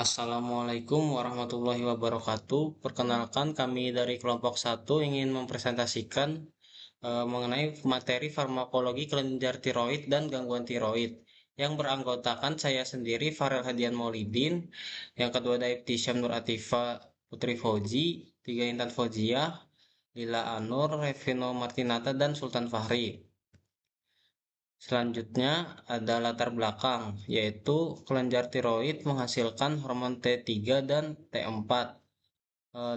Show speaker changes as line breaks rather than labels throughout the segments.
Assalamualaikum warahmatullahi wabarakatuh. Perkenalkan kami dari kelompok satu ingin mempresentasikan mengenai materi farmakologi kelenjar tiroid dan gangguan tiroid yang beranggotakan saya sendiri Farel Hadian Maulidin, yang kedua Daipti Syamnur Atifa Putri Fauzi, tiga Intan Fauziah, Lila Anur, Revino Martinata, dan Sultan Fahri. Selanjutnya ada latar belakang, yaitu kelenjar tiroid menghasilkan hormon T3 dan T4.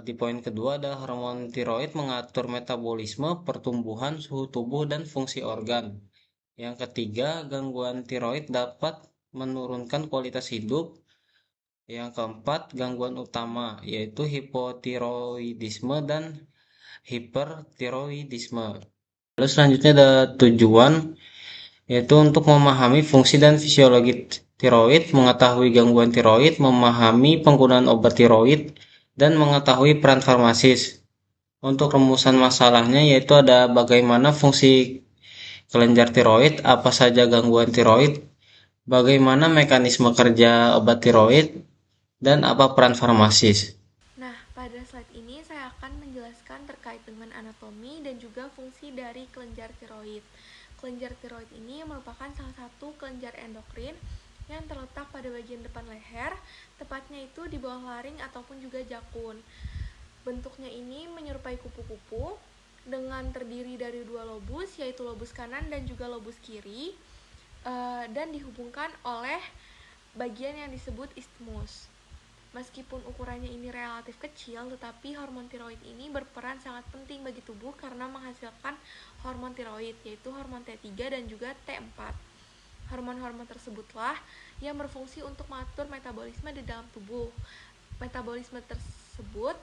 Di poin kedua ada hormon tiroid mengatur metabolisme, pertumbuhan, suhu tubuh, dan fungsi organ. Yang ketiga, gangguan tiroid dapat menurunkan kualitas hidup. Yang keempat, gangguan utama yaitu hipotiroidisme dan hipertiroidisme. Lalu selanjutnya ada tujuan, yaitu untuk memahami fungsi dan fisiologi tiroid, mengetahui gangguan tiroid, memahami penggunaan obat tiroid, dan mengetahui peran farmasis. Untuk rumusan masalahnya yaitu ada bagaimana fungsi kelenjar tiroid, apa saja gangguan tiroid, bagaimana mekanisme kerja obat tiroid, dan apa peran farmasis.
Nah, pada slide ini saya akan menjelaskan terkait dengan anatomi dan juga fungsi dari kelenjar tiroid. Kelenjar tiroid ini merupakan salah satu kelenjar endokrin yang terletak pada bagian depan leher, tepatnya itu di bawah laring ataupun juga jakun. Bentuknya ini menyerupai kupu-kupu dengan terdiri dari dua lobus, yaitu lobus kanan dan juga lobus kiri, dan dihubungkan oleh bagian yang disebut isthmus. Meskipun ukurannya ini relatif kecil, tetapi hormon tiroid ini berperan sangat penting bagi tubuh karena menghasilkan hormon tiroid, yaitu hormon T3 dan juga T4. Hormon-hormon tersebutlah yang berfungsi untuk mengatur metabolisme di dalam tubuh. Metabolisme tersebut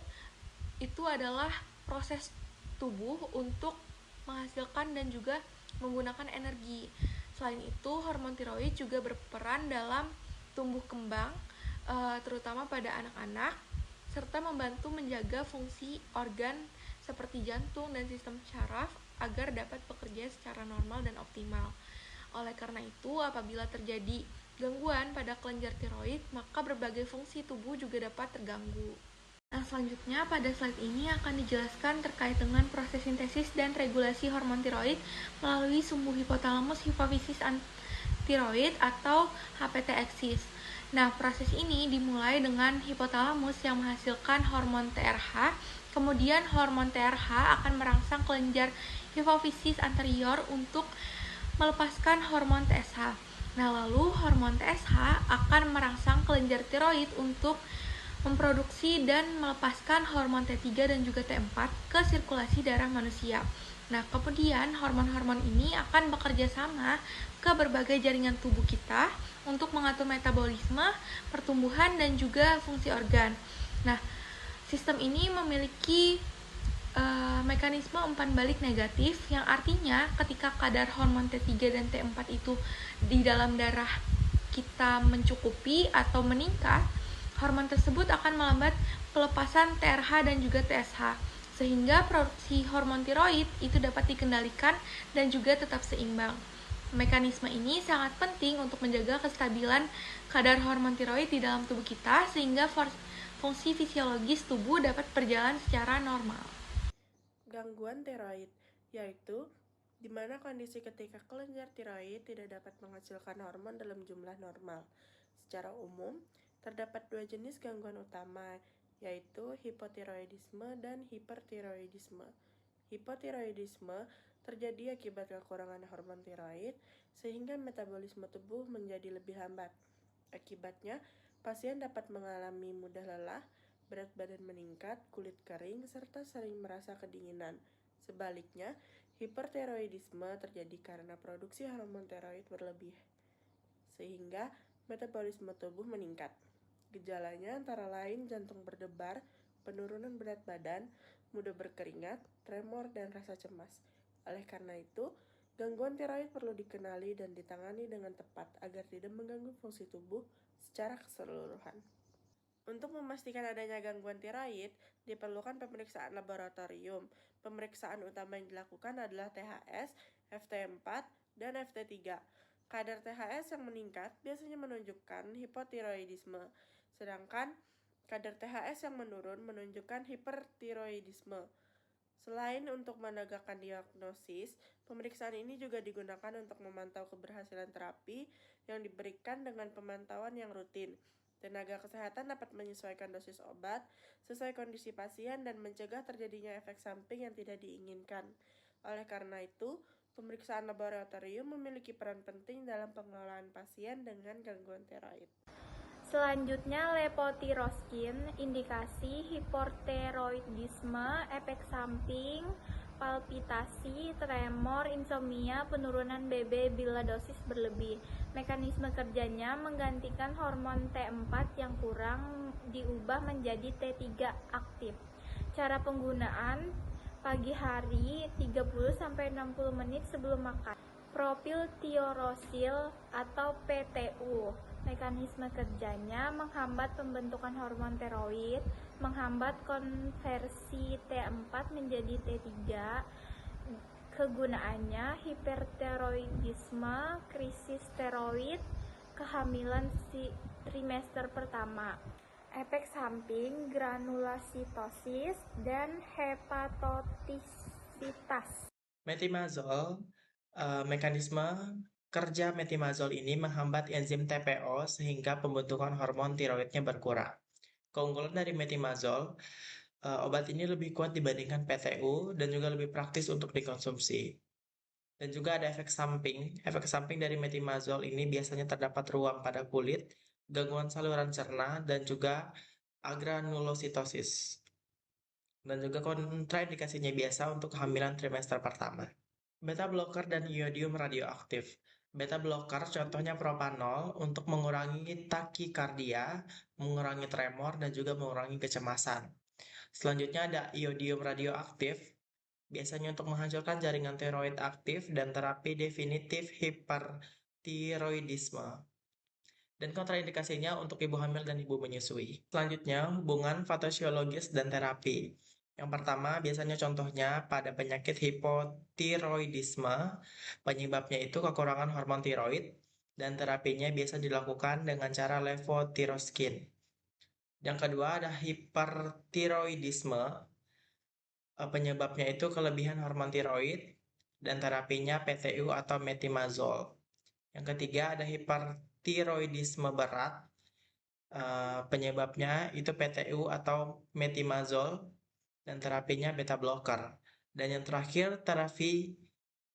itu adalah proses tubuh untuk menghasilkan dan juga menggunakan energi. Selain itu, hormon tiroid juga berperan dalam tumbuh kembang, terutama pada anak-anak, serta membantu menjaga fungsi organ seperti jantung dan sistem syaraf agar dapat bekerja secara normal dan optimal. Oleh karena itu, apabila terjadi gangguan pada kelenjar tiroid, maka berbagai fungsi tubuh juga dapat terganggu. Nah, selanjutnya pada slide ini akan dijelaskan terkait dengan proses sintesis dan regulasi hormon tiroid melalui sumbu hipotalamus hipofisis tiroid atau HPT axis. Nah, proses ini dimulai dengan hipotalamus yang menghasilkan hormon TRH, kemudian hormon TRH akan merangsang kelenjar hipofisis anterior untuk melepaskan hormon TSH. Nah, lalu hormon TSH akan merangsang kelenjar tiroid untuk memproduksi dan melepaskan hormon T3 dan juga T4 ke sirkulasi darah manusia. Nah, kemudian hormon-hormon ini akan bekerja sama ke berbagai jaringan tubuh kita untuk mengatur metabolisme, pertumbuhan, dan juga fungsi organ. Nah, sistem ini memiliki mekanisme umpan balik negatif yang artinya ketika kadar hormon T3 dan T4 itu di dalam darah kita mencukupi atau meningkat, hormon tersebut akan melambat pelepasan TRH dan juga TSH, sehingga produksi hormon tiroid itu dapat dikendalikan dan juga tetap seimbang. Mekanisme ini sangat penting untuk menjaga kestabilan kadar hormon tiroid di dalam tubuh kita sehingga fungsi fisiologis tubuh dapat berjalan secara normal.
Gangguan tiroid, yaitu di mana kondisi ketika kelenjar tiroid tidak dapat menghasilkan hormon dalam jumlah normal. Secara umum, terdapat dua jenis gangguan utama, yaitu hipotiroidisme dan hipertiroidisme. Hipotiroidisme terjadi akibat kekurangan hormon tiroid, sehingga metabolisme tubuh menjadi lebih lambat. Akibatnya, pasien dapat mengalami mudah lelah, berat badan meningkat, kulit kering, serta sering merasa kedinginan. Sebaliknya, hipertiroidisme terjadi karena produksi hormon tiroid berlebih, sehingga metabolisme tubuh meningkat. Gejalanya antara lain jantung berdebar, penurunan berat badan, mudah berkeringat, tremor, dan rasa cemas. Oleh karena itu, gangguan tiroid perlu dikenali dan ditangani dengan tepat agar tidak mengganggu fungsi tubuh secara keseluruhan. Untuk memastikan adanya gangguan tiroid, diperlukan pemeriksaan laboratorium. Pemeriksaan utama yang dilakukan adalah THS, FT4, dan FT3. Kadar THS yang meningkat biasanya menunjukkan hipotiroidisme, Sedangkan kadar THS yang menurun menunjukkan hipertiroidisme. Selain untuk menegakkan diagnosis, pemeriksaan ini juga digunakan untuk memantau keberhasilan terapi yang diberikan dengan pemantauan yang rutin. Tenaga kesehatan dapat menyesuaikan dosis obat sesuai kondisi pasien dan mencegah terjadinya efek samping yang tidak diinginkan. Oleh karena itu, pemeriksaan laboratorium memiliki peran penting dalam pengelolaan pasien dengan gangguan tiroid.
Selanjutnya, levotiroskin, indikasi hipotiroidisme, efek samping, palpitasi, tremor, insomnia, penurunan BB bila dosis berlebih. Mekanisme kerjanya menggantikan hormon T4 yang kurang diubah menjadi T3 aktif. Cara penggunaan pagi hari 30-60 menit sebelum makan. Propil tirosil atau PTU. Mekanisme kerjanya menghambat pembentukan hormon tiroid, menghambat konversi T4 menjadi T3. Kegunaannya hipertiroidisme, krisis tiroid, kehamilan trimester pertama. Efek samping granulositosis dan hepatotisitas.
Metimazol, mekanisme kerja metimazol ini menghambat enzim TPO sehingga pembentukan hormon tiroidnya berkurang. Keunggulan dari metimazol, obat ini lebih kuat dibandingkan PTU dan juga lebih praktis untuk dikonsumsi. Dan juga ada efek samping. Efek samping dari metimazol ini biasanya terdapat ruam pada kulit, gangguan saluran cerna, dan juga agranulositosis. Dan juga kontraindikasinya biasa untuk kehamilan trimester pertama. Beta blocker dan iodium radioaktif. Beta blocker contohnya propanol untuk mengurangi takikardia, mengurangi tremor, dan juga mengurangi kecemasan. Selanjutnya ada iodium radioaktif, biasanya untuk menghancurkan jaringan tiroid aktif dan terapi definitif hipertiroidisme. Dan kontraindikasinya untuk ibu hamil dan ibu menyusui. Selanjutnya, hubungan patosiologis dan terapi. Yang pertama, biasanya contohnya pada penyakit hipotiroidisme, penyebabnya itu kekurangan hormon tiroid, dan terapinya biasa dilakukan dengan cara levotiroskin. Yang kedua ada hipertiroidisme, penyebabnya itu kelebihan hormon tiroid, dan terapinya PTU atau metimazol. Yang ketiga ada hipertiroidisme berat, penyebabnya itu PTU atau metimazol, dan terapinya beta blocker. Dan yang terakhir, terapi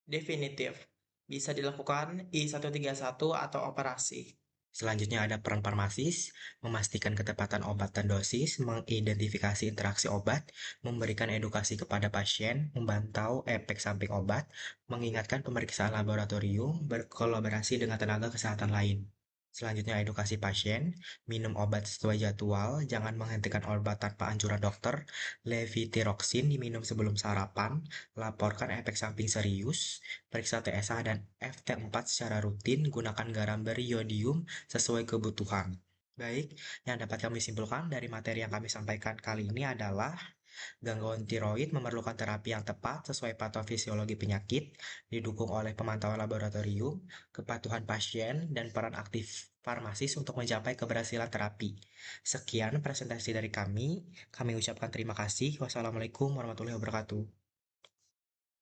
definitif. Bisa dilakukan I131 atau operasi.
Selanjutnya ada peran farmasis, memastikan ketepatan obat dan dosis, mengidentifikasi interaksi obat, memberikan edukasi kepada pasien, memantau efek samping obat, mengingatkan pemeriksaan laboratorium, berkolaborasi dengan tenaga kesehatan lain. Selanjutnya edukasi pasien, minum obat sesuai jadwal, jangan menghentikan obat tanpa anjuran dokter, levotiroxin diminum sebelum sarapan, laporkan efek samping serius, periksa TSH dan FT4 secara rutin, gunakan garam beriodium sesuai kebutuhan. Baik, yang dapat kami simpulkan dari materi yang kami sampaikan kali ini adalah gangguan tiroid memerlukan terapi yang tepat sesuai patofisiologi penyakit, didukung oleh pemantauan laboratorium, kepatuhan pasien, dan peran aktif farmasis untuk mencapai keberhasilan terapi. Sekian presentasi dari kami. Kami ucapkan terima kasih. Wassalamualaikum warahmatullahi wabarakatuh.